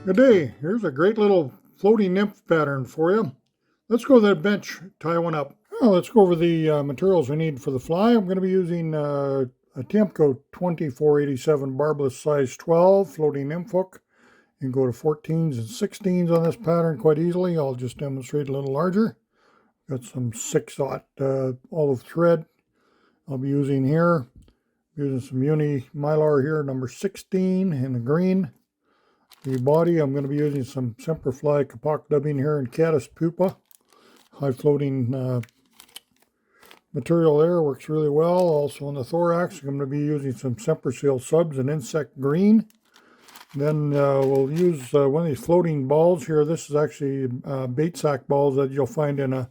Good day. Here's a great little floating nymph pattern for you. Let's go to the bench, tie one up. Well, let's go over the materials we need for the fly. I'm going to be using a Tiemco 2487 barbless size 12 floating nymph hook. You can go to 14s and 16s on this pattern quite easily. I'll just demonstrate a little larger. Got some 6/0 olive thread I'll be using here. Using some uni mylar here, number 16 in the green. The body, I'm going to be using some Semperfly Kapak dubbing here in caddis pupa. High floating material there, works really well. Also on the thorax, I'm going to be using some Semperseal subs and insect green. Then we'll use one of these floating balls here. This is actually bait sack balls that you'll find in a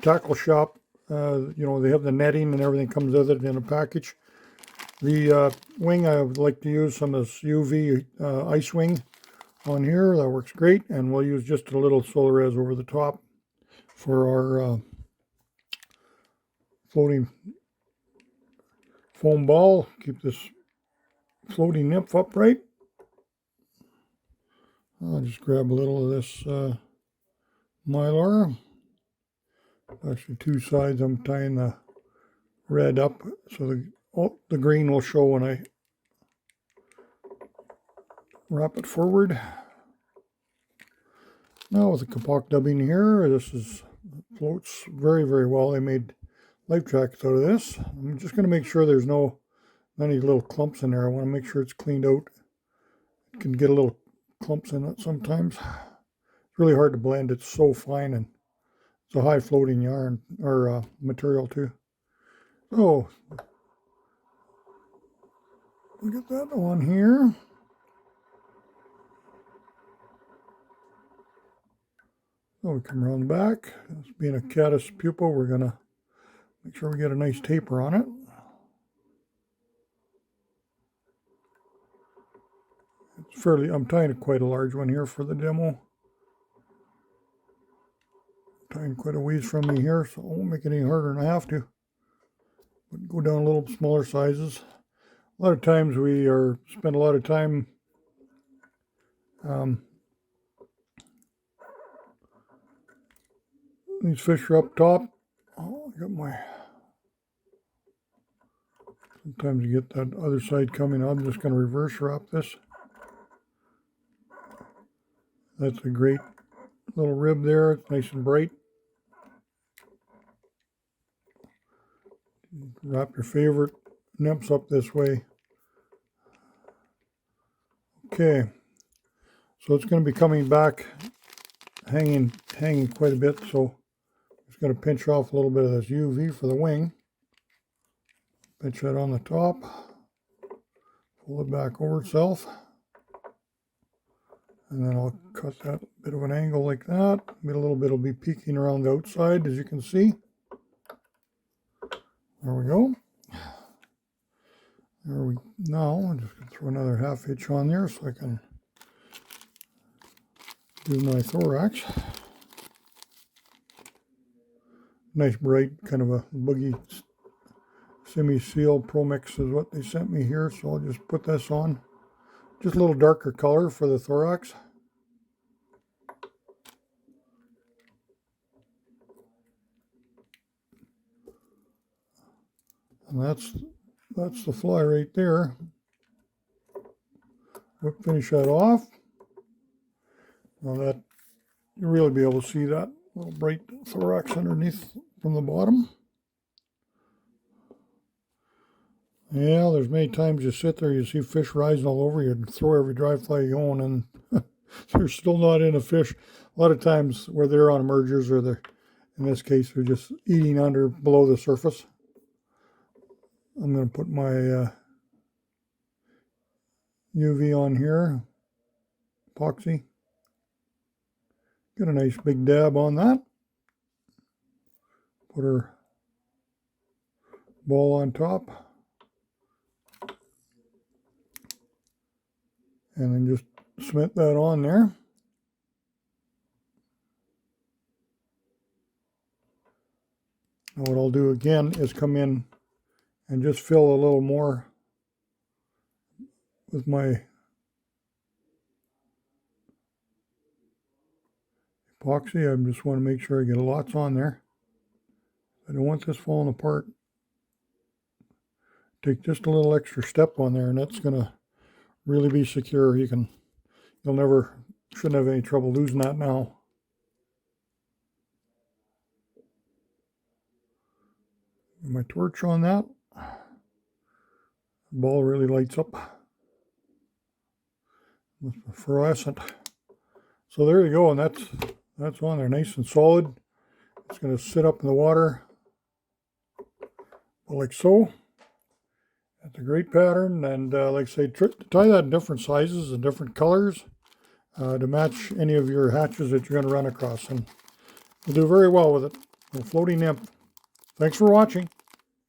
tackle shop. You know, they have the netting and everything comes with it in a package. The wing, I would like to use some of this UV ice wing on here. That works great. And we'll use just a little Solarez over the top for our floating foam ball. Keep this floating nymph upright. I'll just grab a little of this mylar. Actually, two sides. I'm tying the red up so the green will show when I wrap it forward. Now with the Kapak dubbing here, this floats very, very well. They made life jackets out of this. I'm just going to make sure there's none of these little clumps in there. I want to make sure it's cleaned out. It can get a little clumps in it sometimes. It's really hard to blend. It's so fine, and it's a high floating yarn or material too. So we'll get that on here. So we come around the back. This being a caddis pupa, we're going to make sure we get a nice taper on it. It's I'm tying quite a large one here for the demo. Tying quite a ways from me here, so it won't make it any harder than I have to. But go down a little smaller sizes. A lot of times we spend a lot of time these fish are up top. Oh, I got sometimes you get that other side coming. I'm just going to reverse wrap this. That's a great little rib there. It's nice and bright. Wrap your favorite nymphs up this way. Okay, so it's going to be coming back, hanging quite a bit. So just going to pinch off a little bit of this UV for the wing. Pinch that on the top. Pull it back over itself. And then I'll cut that bit of an angle like that. A little bit will be peeking around the outside, as you can see. There we go. Now I'm just going to throw another half inch on there so I can do my thorax. Nice bright kind of a boogie semi-seal Pro Mix is what they sent me here, so I'll just put this on. Just a little darker color for the thorax. And that's the fly right there. We'll finish that off. Now that you'll really be able to see that little bright thorax underneath from the bottom. Yeah, there's many times you sit there, you see fish rising all over you, and throw every dry fly you own, and they're still not in a fish. A lot of times where they're on emergers, or in this case, they're just eating below the surface. I'm going to put my UV on here, epoxy. Get a nice big dab on that. Put our ball on top. And then just cement that on there. And what I'll do again is come in and just fill a little more with my epoxy. I just want to make sure I get lots on there. I don't want this falling apart. Take just a little extra step on there, and that's going to really be secure. Shouldn't have any trouble losing that now. My torch on that. The ball really lights up with the fluorescent. So there you go, and that's on there, nice and solid. It's going to sit up in the water like so. That's a great pattern, and like I say, tie that in different sizes and different colors to match any of your hatches that you're going to run across, and you'll do very well with it. A floating nymph. Thanks for watching.